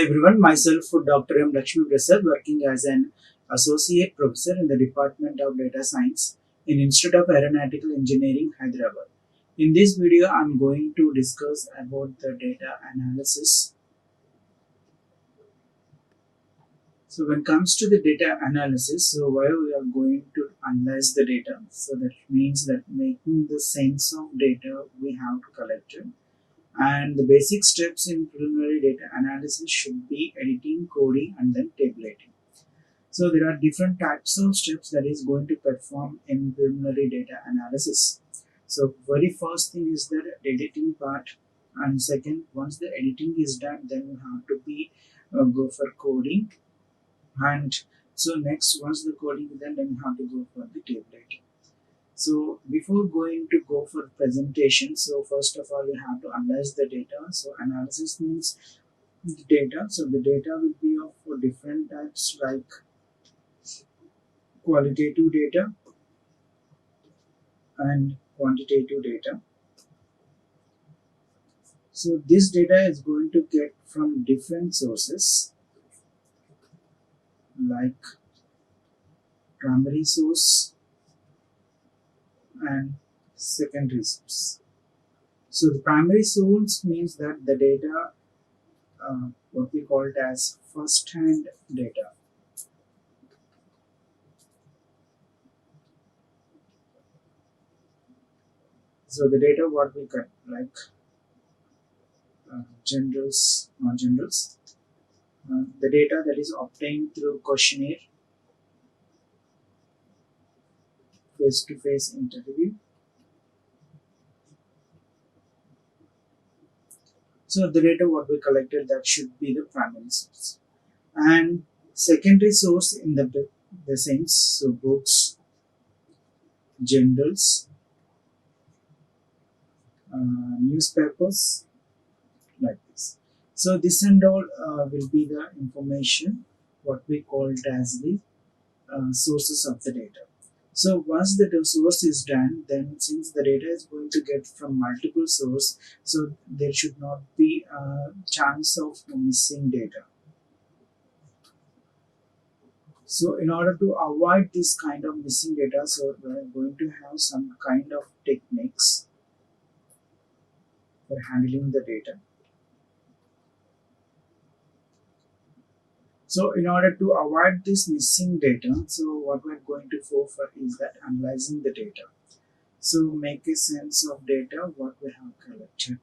everyone, myself Dr. M. Lakshmi Prasad, working as an associate professor in the Department of Data Science in Institute of Aeronautical Engineering, Hyderabad. In this video, I am going to discuss about the data analysis. So when it comes to the data analysis, so why we are going to analyze the data? So that means that making the sense of data we have to collect it. And the basic steps in preliminary data analysis should be editing, coding, and then tabulating. So there are different types of steps that is going to perform in preliminary data analysis. So very first thing is the editing part, and second, once the editing is done, then you have to be go for coding, and so next, once the coding is done, then you have to go for the tabulating. So before going to go for presentation, so first of all we have to analyze the data. So analysis means the data. So the data will be of different types like qualitative data and quantitative data. So this data is going to get from different sources like primary source and secondary source. So the primary source means that the data what we call it as first-hand data. So the data what we got like generals, non-generals, the data that is obtained through questionnaire, face-to-face interview. So the data what we collected, that should be the primary source, and secondary source in the sense, so books, journals, newspapers, like this. So this and all will be the information what we called as the sources of the data. So once the source is done, then since the data is going to get from multiple sources, so there should not be a chance of missing data. So in order to avoid this kind of missing data, so we are going to have some kind of techniques for handling the data. So in order to avoid this missing data, so what we're going to go for is that analyzing the data. So make a sense of data what we have collected.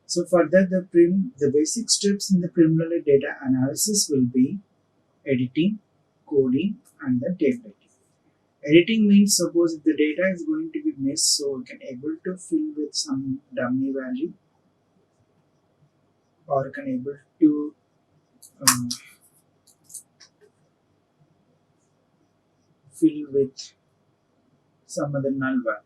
So further, the basic steps in the preliminary data analysis will be editing, coding, and then tabulating. Editing means suppose if the data is going to be missed, so we can able to fill with some dummy value, or can able to fill with some other null value.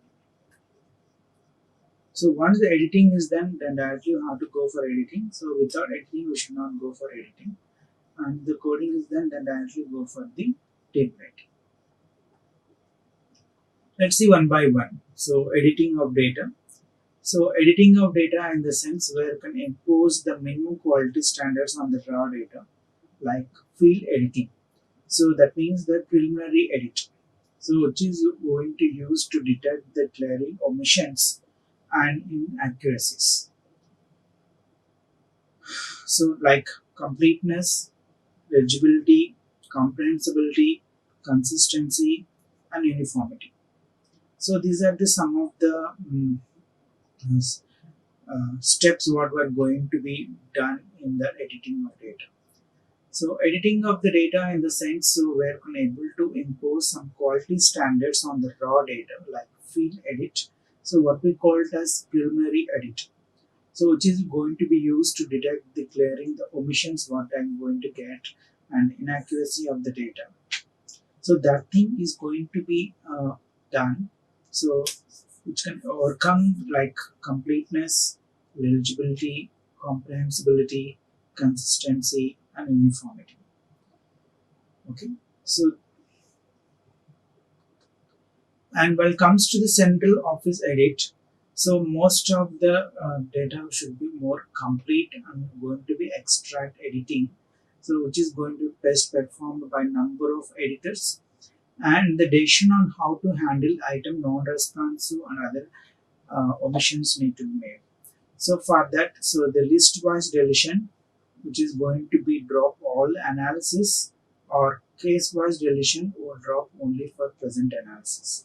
So once the editing is done, then directly you have to go for editing. So without editing, we should not go for editing. And the coding is done, then directly go for the tabulating. Let's see one by one. So editing of data. So editing of data in the sense where you can impose the minimum quality standards on the raw data, like field editing. So that means the preliminary edit. So which is going to use to detect the glaring omissions and inaccuracies. So like completeness, legibility, comprehensibility, consistency, and uniformity. So these are the some of the steps what were going to be done in the editing of data. So editing of the data in the sense, so we're able to impose some quality standards on the raw data like field edit. So what we call it as preliminary edit. So which is going to be used to detect the glaring the omissions what I'm going to get and inaccuracy of the data. So that thing is going to be done. So which can overcome like completeness, legibility, comprehensibility, consistency, and uniformity. Okay, so and when it comes to the central office edit, So most of the data should be more complete and going to be extract editing, so which is going to be best performed by number of editors, and the decision on how to handle item non-responsive and other omissions need to be made. So for that, so the list-wise deletion, which is going to be drop all analysis, or case-wise deletion will drop only for present analysis.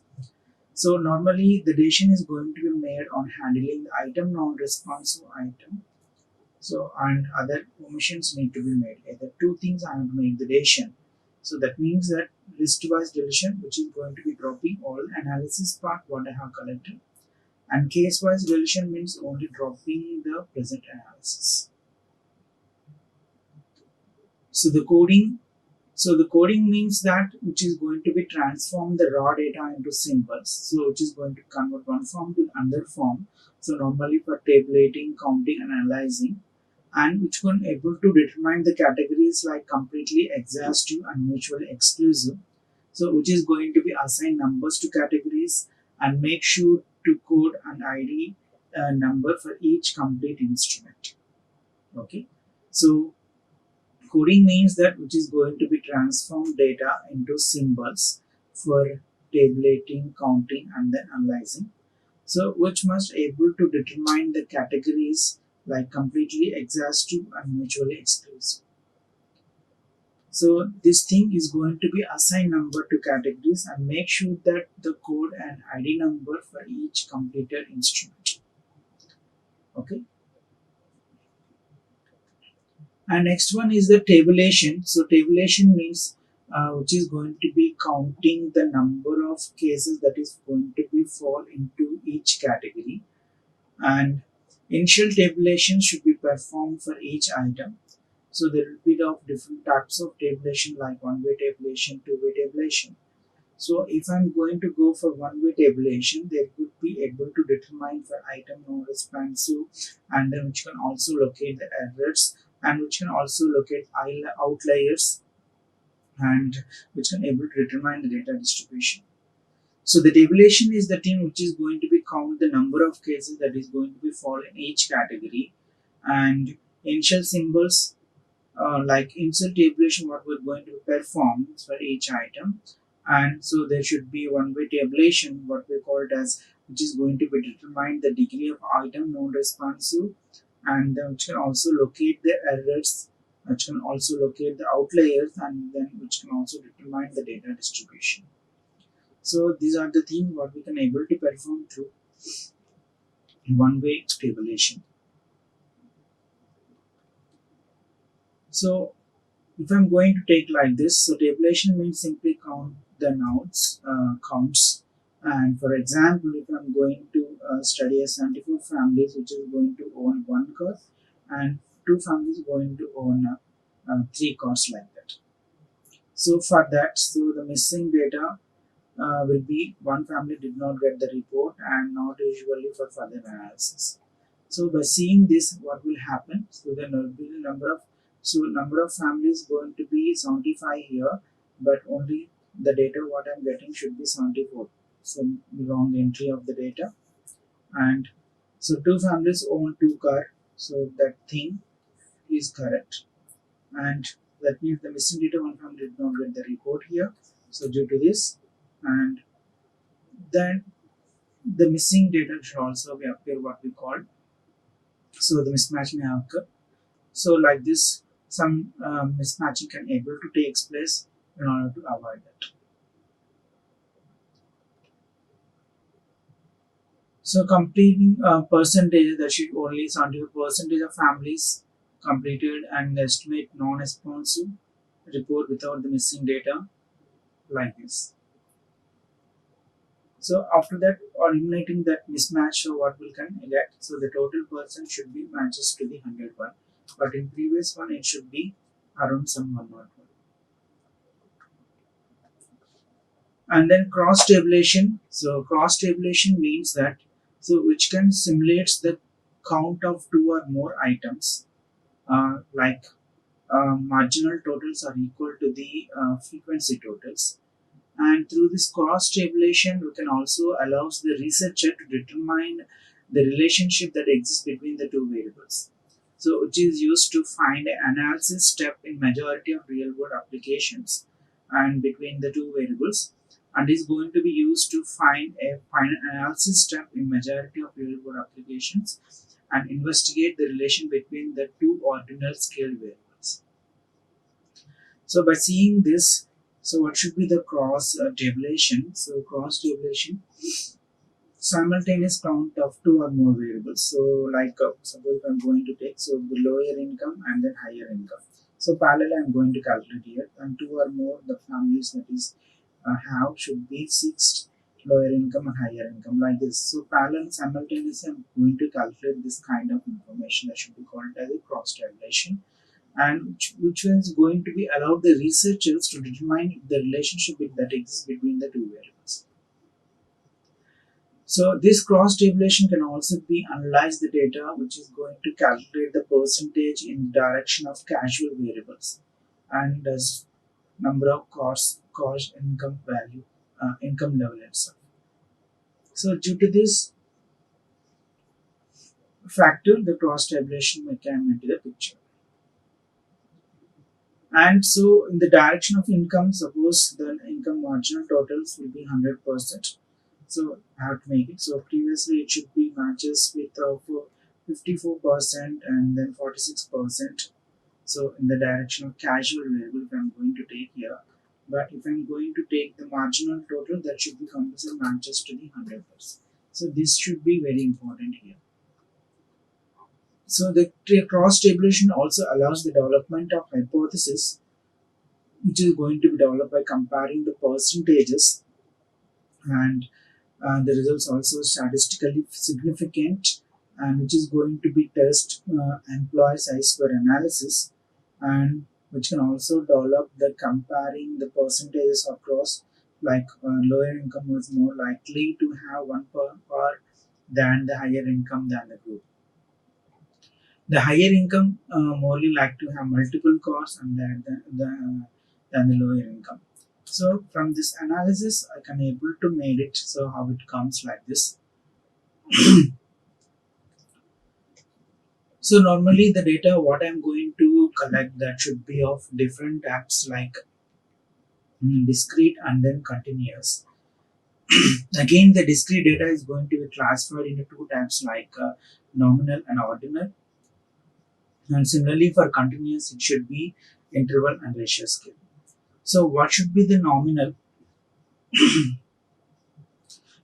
So normally the decision is going to be made on handling the item non-responsive item. So and other omissions need to be made. Either two things I have to make the decision. So that means that list-wise deletion, which is going to be dropping all analysis part what I have collected, and case-wise deletion means only dropping the present analysis. So the coding So the coding means that which is going to be transform the raw data into symbols. So which is going to convert one form to another form. So normally for tabulating, counting, and analyzing, and which can able to determine the categories like completely exhaustive and mutually exclusive. So which is going to be assign numbers to categories and make sure to code an ID number for each complete instrument. Okay. So coding means that which is going to be transform data into symbols for tabulating, counting, and then analyzing. So which must able to determine the categories like completely exhaustive and mutually exclusive. So this thing is going to be assign number to categories and make sure that the code and ID number for each completed instrument. Okay. And next one is the tabulation. So tabulation means which is going to be counting the number of cases that is going to be fall into each category. And initial tabulation should be performed for each item. So there will be of different types of tabulation like one-way tabulation, two-way tabulation. So if I'm going to go for one-way tabulation, they could be able to determine for item non-responsive, and then which can also locate the errors, and which can also locate outliers, and which can able to determine the data distribution. So the tabulation is the thing which is going to be count the number of cases that is going to be fall in each category, and initial symbols like insert tabulation what we're going to perform for each item. And so there should be one-way tabulation what we call it as, which is going to be determine the degree of item non-responsive, and which can also locate the errors, which can also locate the outliers, and then which can also determine the data distribution. So these are the things what we can able to perform through one-way tabulation. So if I'm going to take like this, so tabulation means simply count the counts. And for example, if I'm going to study a 74 families which is going to own one car, and two families going to own three cars like that. So for that, so the missing data will be one family did not get the report and not usually for further analysis. So by seeing this, what will happen? So then there will be the number of families going to be 75 here, but only the data what I'm getting should be 74. So the wrong entry of the data. And so two families own two car, so that thing is correct. And that means the missing data one family did not get the report here. So due to this, and then the missing data should also be appear what we call. So the mismatch may occur. So like this, some mismatching can able to take place in order to avoid that. So completing percentage, that should only 70% of families completed and estimate non-responsive report without the missing data like this. So after that, eliminating that mismatch, so what we can get? So the total percent should be matches to the 101, but in previous one it should be around some 101. And then cross tabulation. So cross tabulation means that so which can simulates the count of two or more items, like marginal totals are equal to the frequency totals. And through this cross tabulation, we can also allows the researcher to determine the relationship that exists between the two variables. So which is used to find an analysis step in majority of real world applications and between the two variables, and is going to be used to find a final analysis step in majority of real world applications and investigate the relation between the two ordinal scale variables. So by seeing this, so what should be the cross tabulation? So cross tabulation, simultaneous count of two or more variables. So like suppose I'm going to take so the lower income and then higher income. So parallel I'm going to calculate here, and two or more the families that is have should be fixed lower income and higher income like this. So parallel simultaneously I'm going to calculate this kind of information that should be called as a cross tabulation, and which is going to be allow the researchers to determine the relationship that exists between the two variables. So this cross tabulation can also be analyze the data, which is going to calculate the percentage in direction of casual variables and as number of cost income value, income level itself. So due to this factor, the cross tabulation may come into the picture. And so in the direction of income, suppose the income marginal totals will be 100%. So I have to make it. So previously it should be matches with 54% and then 46%. So in the direction of casual variable, if I'm going to take here, but if I'm going to take the marginal total, that should be composite matches to the 100%. So this should be very important here. So the cross tabulation also allows the development of hypothesis, which is going to be developed by comparing the percentages, and the results also statistically significant, and which is going to be test employee size per analysis, and which can also develop the comparing the percentages across, like lower income was more likely to have one per than the higher income than the group. The higher income morely like to have multiple cars and than the lower income. So from this analysis, I can able to make it. So how it comes like this. So normally the data what I'm going to collect that should be of different types like discrete and then continuous. Again, the discrete data is going to be classified into two types like nominal and ordinal. And similarly for continuous, it should be interval and ratio scale. So what should be the nominal?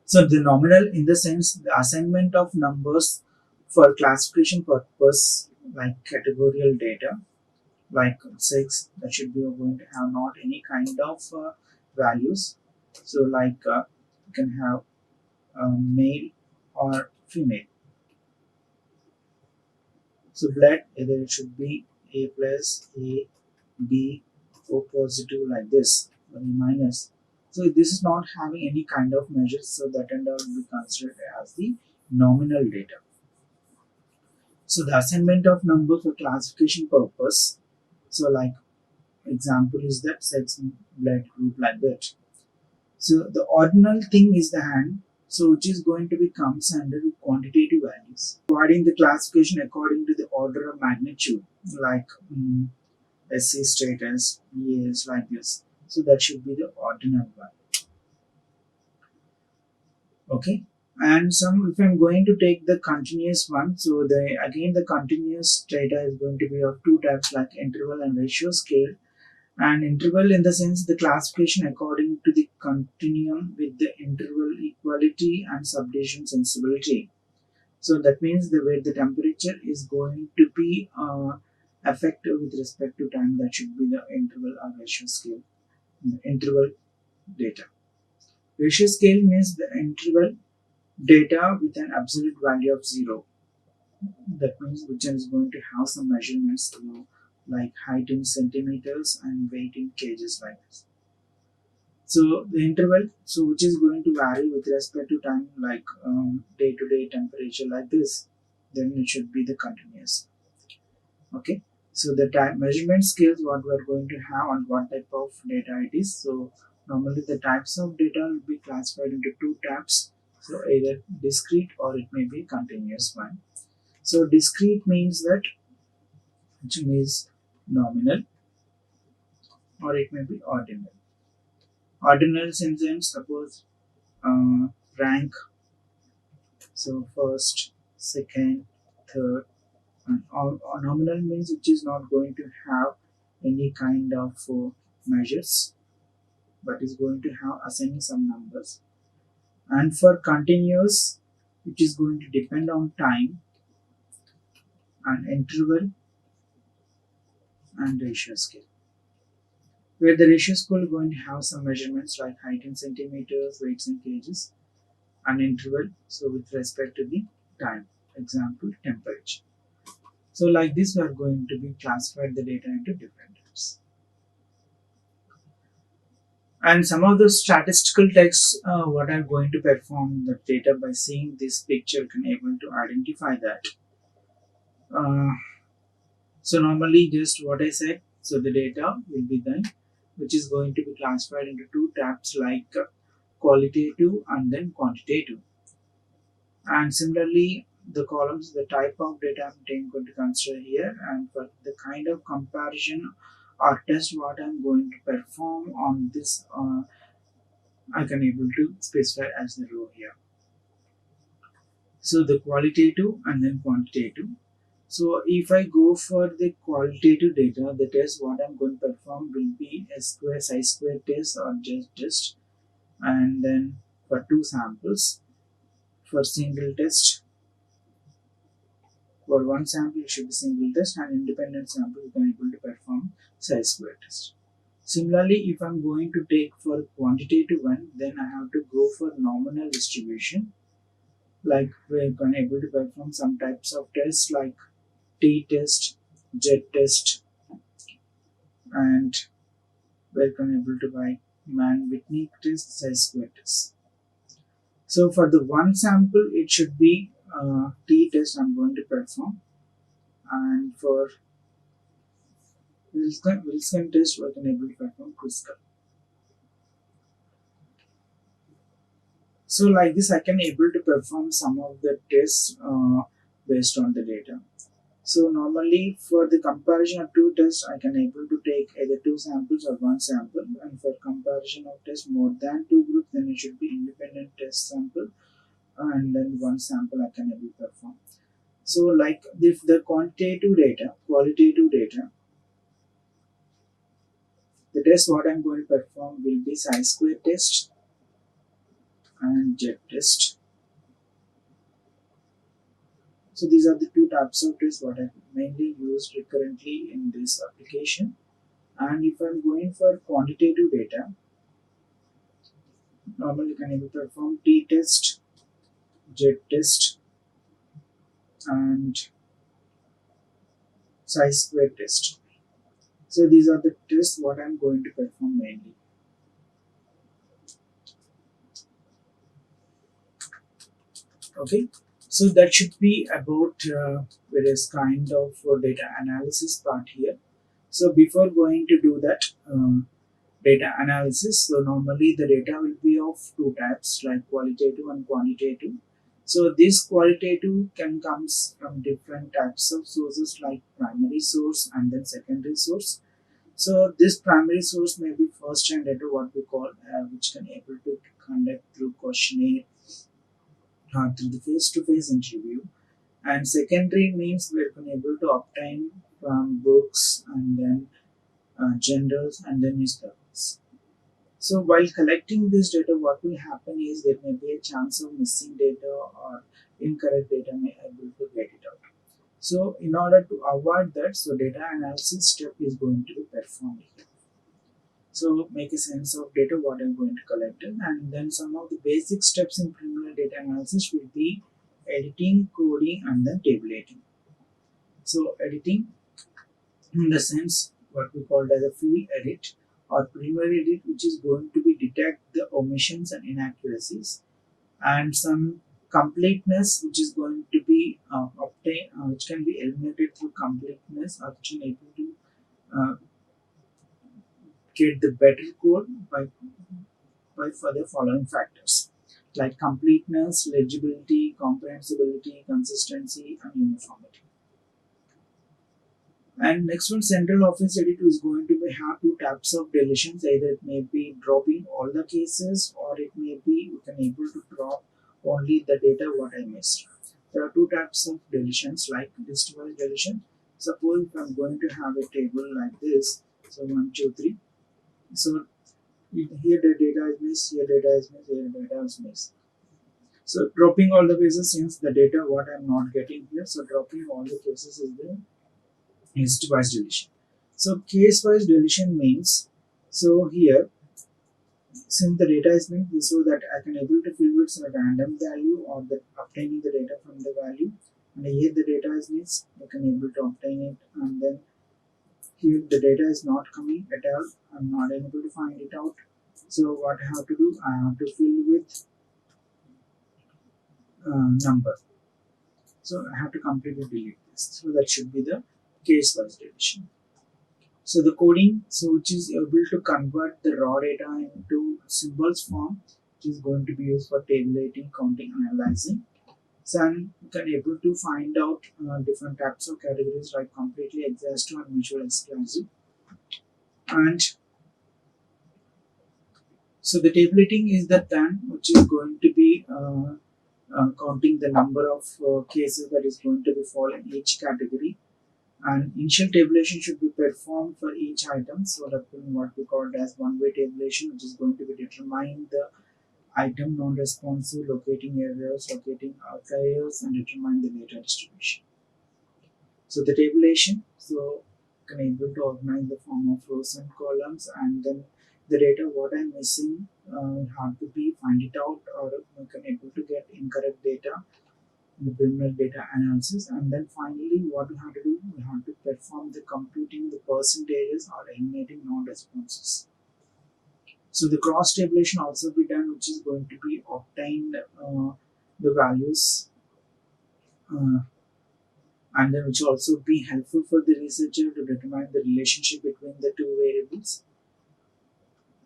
So the nominal in the sense the assignment of numbers for classification purpose like categorical data like 6 that should be going to have not any kind of values. So like you can have male or female. So blood either it should be A plus, A, B, O positive like this, or minus. So this is not having any kind of measures, so that and all will be considered as the nominal data. So the assignment of number for classification purpose. So like example is that sex blood group like that. So the ordinal thing is the hand, so which is going to be comes under quantitative values, providing the classification according to the order of magnitude, like SC status, BAs like this. So that should be the ordinal one. Okay. And some if I'm going to take the continuous one, so the again the continuous data is going to be of two types like interval and ratio scale. And interval in the sense the classification according to the continuum with the interval equality and subdivision sensibility. So that means the way the temperature is going to be affected with respect to time, that should be the interval or ratio scale. The interval data. Ratio scale means the interval data with an absolute value of 0. That means which is going to have some measurements like height in centimeters and weight in kgs like this. So the interval, so which is going to vary with respect to time, like day-to-day temperature like this, then it should be the continuous. Okay. So the time measurement scales what we are going to have and what type of data it is. So normally the types of data will be classified into two types. So either discrete or it may be continuous one. So discrete means that which means nominal or it may be ordinal. Ordinal sense suppose rank, so first, second, third, and or nominal means which is not going to have any kind of measures but is going to have assigning some numbers. And for continuous, which is going to depend on time and interval and ratio scale, where the ratio scale is going to have some measurements like height in centimeters, weights in kgs, and interval, so with respect to the time, example temperature. So like this we are going to be classified the data into different types. And some of the statistical texts what are going to perform the data by seeing this picture can able to identify that. uh, so normally just what I said, so the data will be then which is going to be classified into two tabs like qualitative and then quantitative. And similarly, the columns, the type of data I'm going to consider here, and for the kind of comparison or test what I'm going to perform on this, I can able to specify as the row here. So the qualitative and then quantitative. So if I go for the qualitative data, the test what I'm going to perform will be a square size square test or just test, and then for two samples, for single test. For one sample, it should be single test, and independent sample you can able to perform size square test. Similarly, if I'm going to take for quantitative one, then I have to go for nominal distribution. Like we can able to perform some types of tests like t-test, z-test, and we can able to buy Mann-Whitney test, size square test. So for the one sample, it should be t-test I'm going to perform, and for Wilson test we can able to perform critical. So like this, I can able to perform some of the tests based on the data. So normally for the comparison of two tests, I can able to take either two samples or one sample. And for comparison of tests more than two groups, then it should be independent test sample and then one sample I can able to perform. So like if the quantitative data, qualitative data, the test what I'm going to perform will be size square test and jet test. So these are the two types of tests what I mainly used recurrently in this application. And if I'm going for quantitative data, normally you can able to perform t-test, jet test, and size square test. So these are the tests what I'm going to perform mainly. Okay, so that should be about various kind of data analysis part here. So before going to do that data analysis, so normally the data will be of two types like qualitative and quantitative. So this qualitative can comes from different types of sources like primary source and then secondary source. So this primary source may be first hand data what we call which can able to conduct through questionnaire through the face-to-face interview, and secondary means we are able to obtain from books and then journals and then newspapers. So while collecting this data, what will happen is there may be a chance of missing data or incorrect data may able to get it out. So in order to avoid that, so data analysis step is going to be performed here. So make a sense of data what I'm going to collect, and then some of the basic steps in preliminary data analysis will be editing, coding, and then tabulating. So editing in the sense what we call as a field edit or preliminary edit, which is going to be detect the omissions and inaccuracies, and some completeness which is going to be obtained, which can be eliminated through completeness, or which can able to uh, get the better code by for the following factors. like completeness, legibility, comprehensibility, consistency, and uniformity. And next one, central office edit is going to be have two types of deletions. Either it may be dropping all the cases, or it may be you can able to drop only the data what I missed. There are two types of deletions, like list-wise deletion. Suppose if I'm going to have a table like this, so 1, 2, 3. So here the data is missed, here data is missed, here data is missed. So dropping all the cases since the data what I'm not getting here. So dropping all the cases is the list-wise deletion. So case-wise deletion means, so here since the data is missed, so that I can able to fill with some random value or the obtaining the data from the value, and here the data is missed, I can able to obtain it, and then here the data is not coming at all, I'm not able to find it out. So what I have to do, I have to fill with number. So I have to completely delete this. So that should be the case-wise deletion. So the coding, so which is able to convert the raw data into symbols form, which is going to be used for tabulating, counting, analyzing. So you can able to find out different types of categories like completely exhaustive and mutual exclusive. And so the tabulating is the plan which is going to be counting the number of cases that is going to be fall in each category, and initial tabulation should be performed for each item. So that will be what we call as one-way tabulation, which is going to be determine the item non-responsive, locating errors, locating outliers, and determine the data distribution. So the tabulation, so can able to organize the form of rows and columns, and then the data what I'm missing have to be find it out, or you can able to get incorrect data in the preliminary data analysis. And then finally what we have to do, we have to perform the computing the percentages or eliminating non-responses. So the cross tabulation also be done, which is going to be obtained the values and then which also be helpful for the researcher to determine the relationship between the two variables,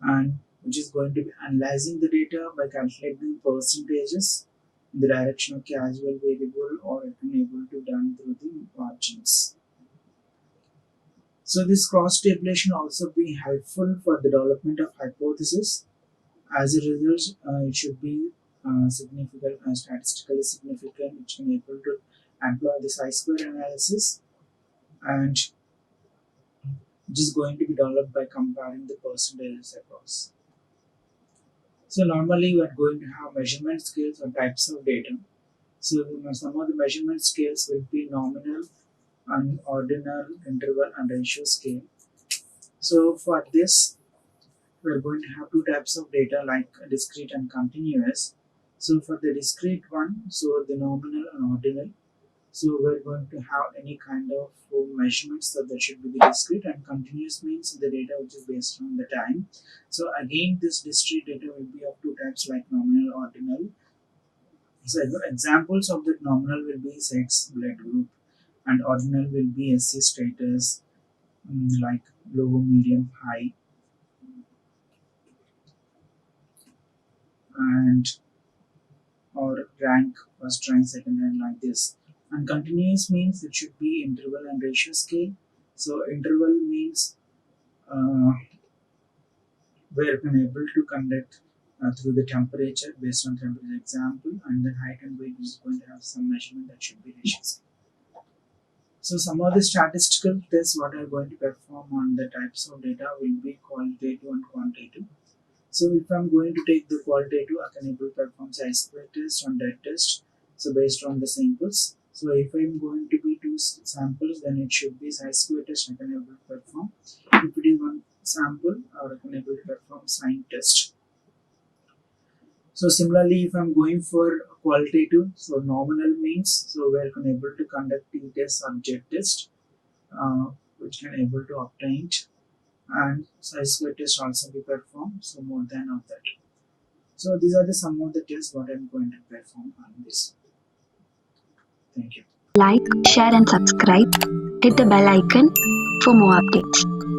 and which is going to be analyzing the data by calculating percentages in the direction of casual variable, or it can able to done through the margins. So this cross tabulation also be helpful for the development of hypothesis. As a result, it should be significant, statistically significant, which can able to employ the chi-square analysis, and which is going to be developed by comparing the percentages across. So normally we are going to have measurement scales or types of data. So some of the measurement scales will be nominal and ordinal, interval, and ratio scale. So for this, we are going to have two types of data like discrete and continuous. So for the discrete one, so the nominal and ordinal, so we're going to have any kind of measurements, so that should be the discrete, and continuous means the data which is based on the time. So again this discrete data will be of two types like nominal, ordinal. So examples of the nominal will be sex, blood group, and ordinal will be SC status, like low, medium, high, and or rank, first rank, second rank, like this. And continuous means it should be interval and ratio scale. So interval means where we are able to conduct through the temperature based on temperature example, and then height and weight is going to have some measurement that should be ratio scale. So some of the statistical tests what are going to perform on the types of data will be qualitative and quantitative. So if I'm going to take the qualitative, I can able to perform chi-square test and dead test. So based on the samples. So if I'm going to be two samples, then it should be chi-square test I can able to perform. If it is one sample, or I can able to perform sign test. So similarly, if I'm going for qualitative, so nominal means, so we are able to conduct t-test, subject test, which can able to obtain it, and chi-square test also be performed, so more than of that. So these are the some of the tests what I'm going to perform on this. Thank you. Like, share and subscribe. Hit the bell icon for more updates.